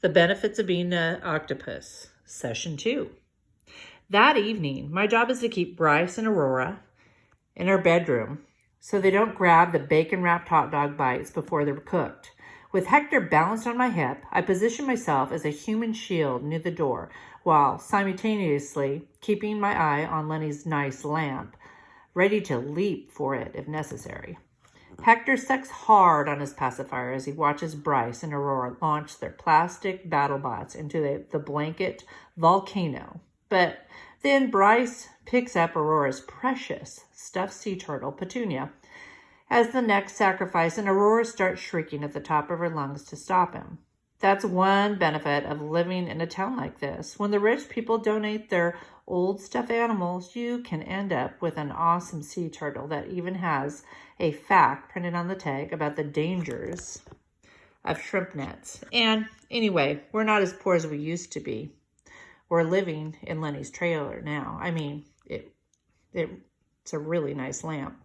The Benefits of Being an Octopus, Session 2. That evening, my job is to keep Bryce and Aurora in our bedroom so they don't grab the bacon-wrapped hot dog bites before they're cooked. With Hector balanced on my hip, I position myself as a human shield near the door while simultaneously keeping my eye on Lenny's nice lamp, ready to leap for it if necessary. Hector sucks hard on his pacifier as he watches Bryce and Aurora launch their plastic battle bots into the blanket volcano. But then Bryce picks up Aurora's precious stuffed sea turtle, Petunia, as the next sacrifice, and Aurora starts shrieking at the top of her lungs to stop him. That's one benefit of living in a town like this. When the rich people donate their old stuffed animals, you can end up with an awesome sea turtle that even has a fact printed on the tag about the dangers of shrimp nets. And anyway, we're not as poor as we used to be. We're living in Lenny's trailer now. I mean, it's a really nice lamp.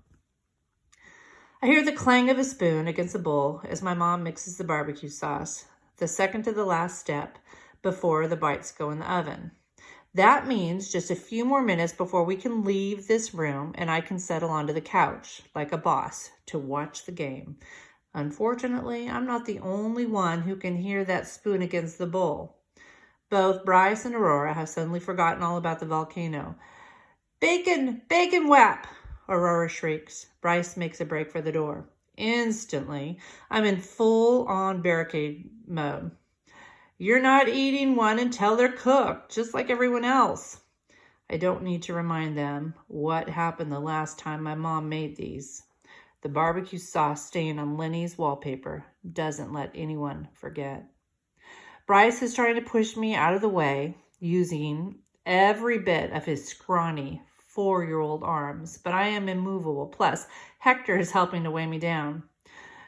I hear the clang of a spoon against a bowl as my mom mixes the barbecue sauce, the second to the last step before the bites go in the oven. That means just a few more minutes before we can leave this room and I can settle onto the couch like a boss to watch the game. Unfortunately, I'm not the only one who can hear that spoon against the bowl. Both Bryce and Aurora have suddenly forgotten all about the volcano. "Bacon! Bacon whap!" Aurora shrieks. Bryce makes a break for the door. Instantly, I'm in full-on barricade mode. "You're not eating one until they're cooked, just like everyone else." I don't need to remind them what happened the last time my mom made these. The barbecue sauce stain on Lenny's wallpaper doesn't let anyone forget. Bryce is trying to push me out of the way, using every bit of his scrawny 4-year-old arms, but I am immovable. Plus, Hector is helping to weigh me down.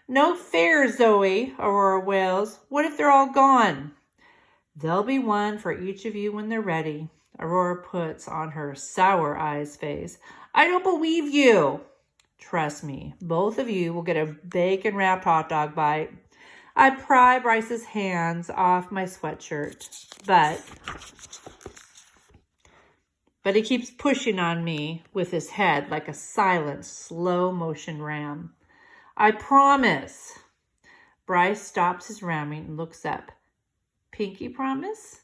"No fair, Zoe," Aurora wails. "What if they're all gone?" "There'll be one for each of you when they're ready," Aurora puts on her sour eyes face. "I don't believe you." "Trust me, both of you will get a bacon-wrapped hot dog bite." I pry Bryce's hands off my sweatshirt, but he keeps pushing on me with his head like a silent, slow-motion ram. "I promise." Bryce stops his ramming and looks up. "Pinky promise?"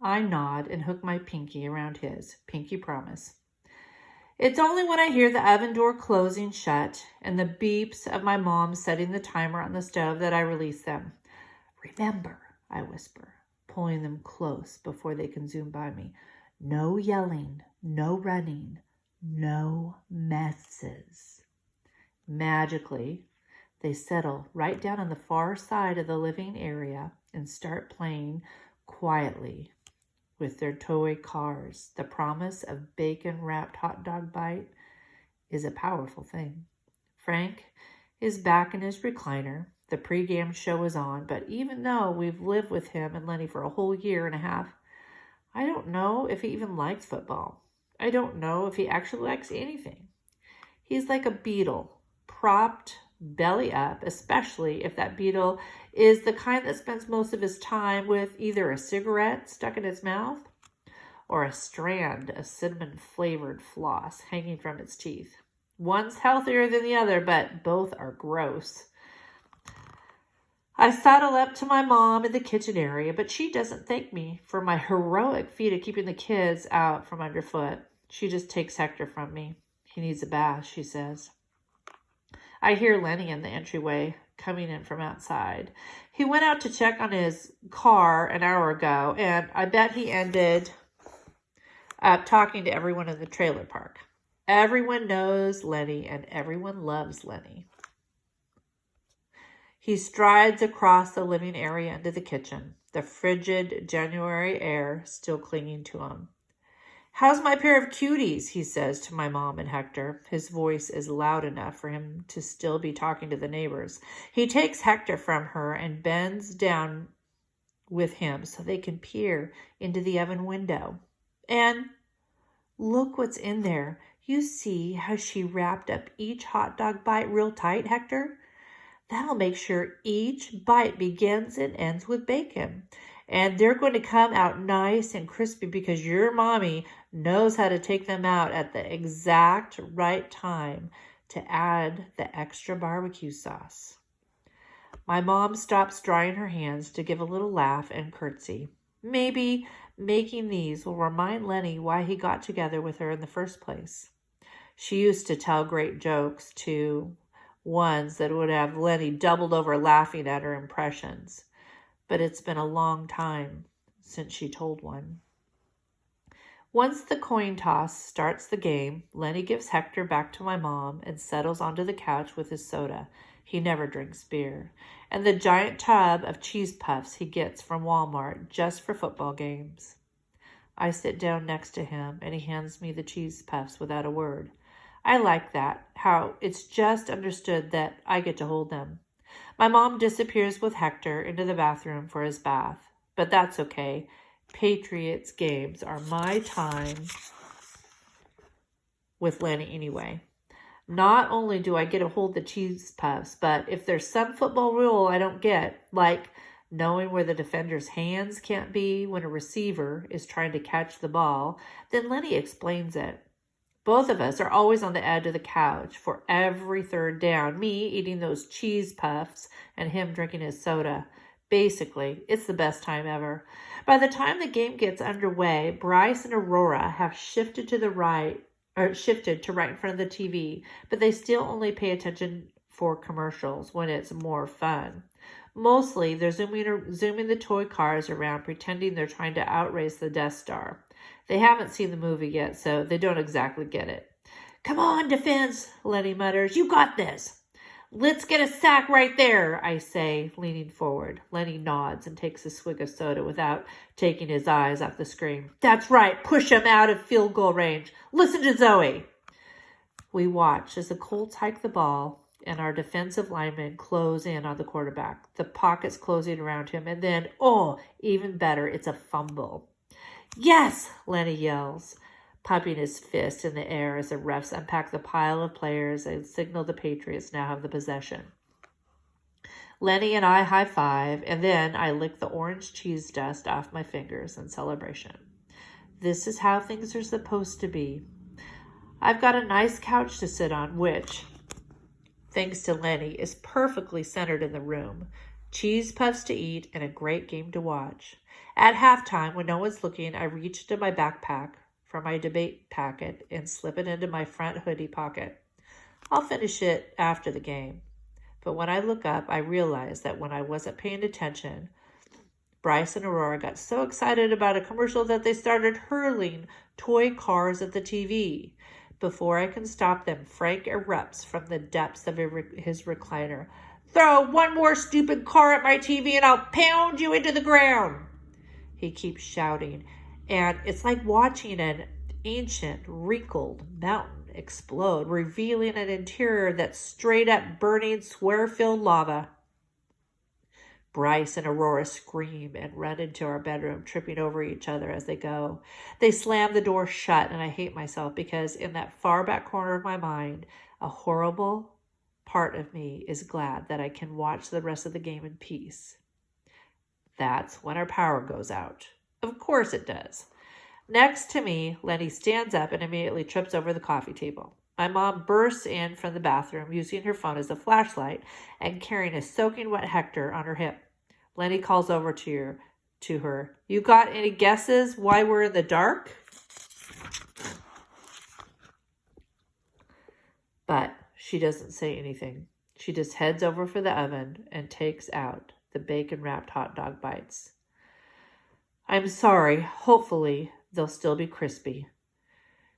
I nod and hook my pinky around his. Pinky promise. It's only when I hear the oven door closing shut and the beeps of my mom setting the timer on the stove that I release them. "Remember," I whisper, pulling them close before they can zoom by me. "No yelling, no running, no messes." Magically, they settle right down on the far side of the living area and start playing quietly with their toy cars. The promise of bacon-wrapped hot dog bite is a powerful thing. Frank is back in his recliner. The pregame show is on, but even though we've lived with him and Lenny for a whole year and a half, I don't know if he even likes football. I don't know if he actually likes anything. He's like a beetle, propped belly up, especially if that beetle is the kind that spends most of his time with either a cigarette stuck in its mouth or a strand of cinnamon-flavored floss hanging from its teeth. One's healthier than the other, but both are gross. I saddle up to my mom in the kitchen area, but she doesn't thank me for my heroic feat of keeping the kids out from underfoot. She just takes Hector from me. "He needs a bath," she says. I hear Lenny in the entryway coming in from outside. He went out to check on his car an hour ago, and I bet he ended up talking to everyone in the trailer park. Everyone knows Lenny, and everyone loves Lenny. He strides across the living area into the kitchen, the frigid January air still clinging to him. "How's my pair of cuties?" he says to my mom and Hector. His voice is loud enough for him to still be talking to the neighbors. He takes Hector from her and bends down with him so they can peer into the oven window. "And look what's in there. You see how she wrapped up each hot dog bite real tight, Hector? That'll make sure each bite begins and ends with bacon. And they're going to come out nice and crispy because your mommy knows how to take them out at the exact right time to add the extra barbecue sauce. My mom stops drying her hands to give a little laugh and curtsy. Maybe making these will remind Lenny why he got together with her in the first place. She used to tell great jokes, too, ones that would have Lenny doubled over laughing at her impressions. But it's been a long time since she told one. Once the coin toss starts the game, Lenny gives Hector back to my mom and settles onto the couch with his soda. He never drinks beer. And the giant tub of cheese puffs he gets from Walmart just for football games. I sit down next to him and he hands me the cheese puffs without a word. I like that, how it's just understood that I get to hold them. My mom disappears with Hector into the bathroom for his bath, but that's okay. Patriots games are my time with Lenny anyway. Not only do I get to hold the cheese puffs, but if there's some football rule I don't get, like knowing where the defender's hands can't be when a receiver is trying to catch the ball, then Lenny explains it. Both of us are always on the edge of the couch for every third down, me eating those cheese puffs and him drinking his soda. Basically, it's the best time ever. By the time the game gets underway, Bryce and Aurora have shifted to right in front of the TV, but they still only pay attention for commercials when it's more fun. Mostly, they're zooming the toy cars around, pretending they're trying to outrace the Death Star. They haven't seen the movie yet, so they don't exactly get it. "Come on, defense," Lenny mutters. "You got this." "Let's get a sack right there," I say, leaning forward. Lenny nods and takes a swig of soda without taking his eyes off the screen. "That's right. Push him out of field goal range. Listen to Zoe." We watch as the Colts hike the ball and our defensive linemen close in on the quarterback. The pocket's closing around him, and then, even better, it's a fumble. "Yes!" Lenny yells, pumping his fist in the air as the refs unpack the pile of players and signal the Patriots now have the possession. Lenny and I high-five, and then I lick the orange cheese dust off my fingers in celebration. This is how things are supposed to be. I've got a nice couch to sit on, which, thanks to Lenny, is perfectly centered in the room. Cheese puffs to eat and a great game to watch. At halftime, when no one's looking, I reach into my backpack for my debate packet and slip it into my front hoodie pocket. I'll finish it after the game. But when I look up, I realize that when I wasn't paying attention, Bryce and Aurora got so excited about a commercial that they started hurling toy cars at the TV. Before I can stop them, Frank erupts from the depths of his recliner. "Throw one more stupid car at my TV and I'll pound you into the ground." He keeps shouting, and it's like watching an ancient, wrinkled mountain explode, revealing an interior that's straight up burning, swear-filled lava. Bryce and Aurora scream and run into our bedroom, tripping over each other as they go. They slam the door shut, and I hate myself because in that far back corner of my mind, a horrible part of me is glad that I can watch the rest of the game in peace. That's when our power goes out. Of course it does. Next to me, Lenny stands up and immediately trips over the coffee table. My mom bursts in from the bathroom using her phone as a flashlight and carrying a soaking wet Hector on her hip. Lenny calls over to her. "You got any guesses why we're in the dark?" But she doesn't say anything. She just heads over for the oven and takes out the bacon-wrapped hot dog bites. "I'm sorry. Hopefully, they'll still be crispy."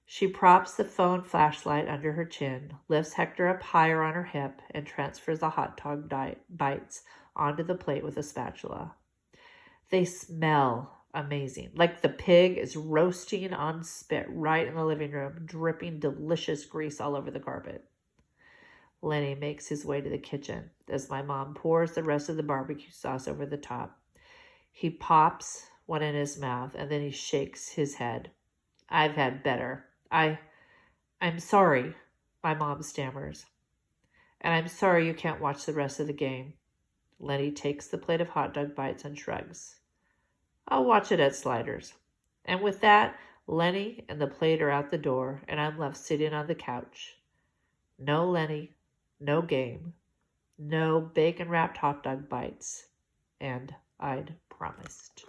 She props the phone flashlight under her chin, lifts Hector up higher on her hip, and transfers the hot dog bites onto the plate with a spatula. They smell amazing, like the pig is roasting on spit right in the living room, dripping delicious grease all over the carpet. Lenny makes his way to the kitchen as my mom pours the rest of the barbecue sauce over the top. He pops one in his mouth, and then he shakes his head. "I've had better. I'm sorry," my mom stammers. "And I'm sorry you can't watch the rest of the game." Lenny takes the plate of hot dog bites and shrugs. I'll watch it at Sliders. And with that, Lenny and the plate are out the door, and I'm left sitting on the couch. No Lenny, no game, no bacon-wrapped hot dog bites, and I'd promised.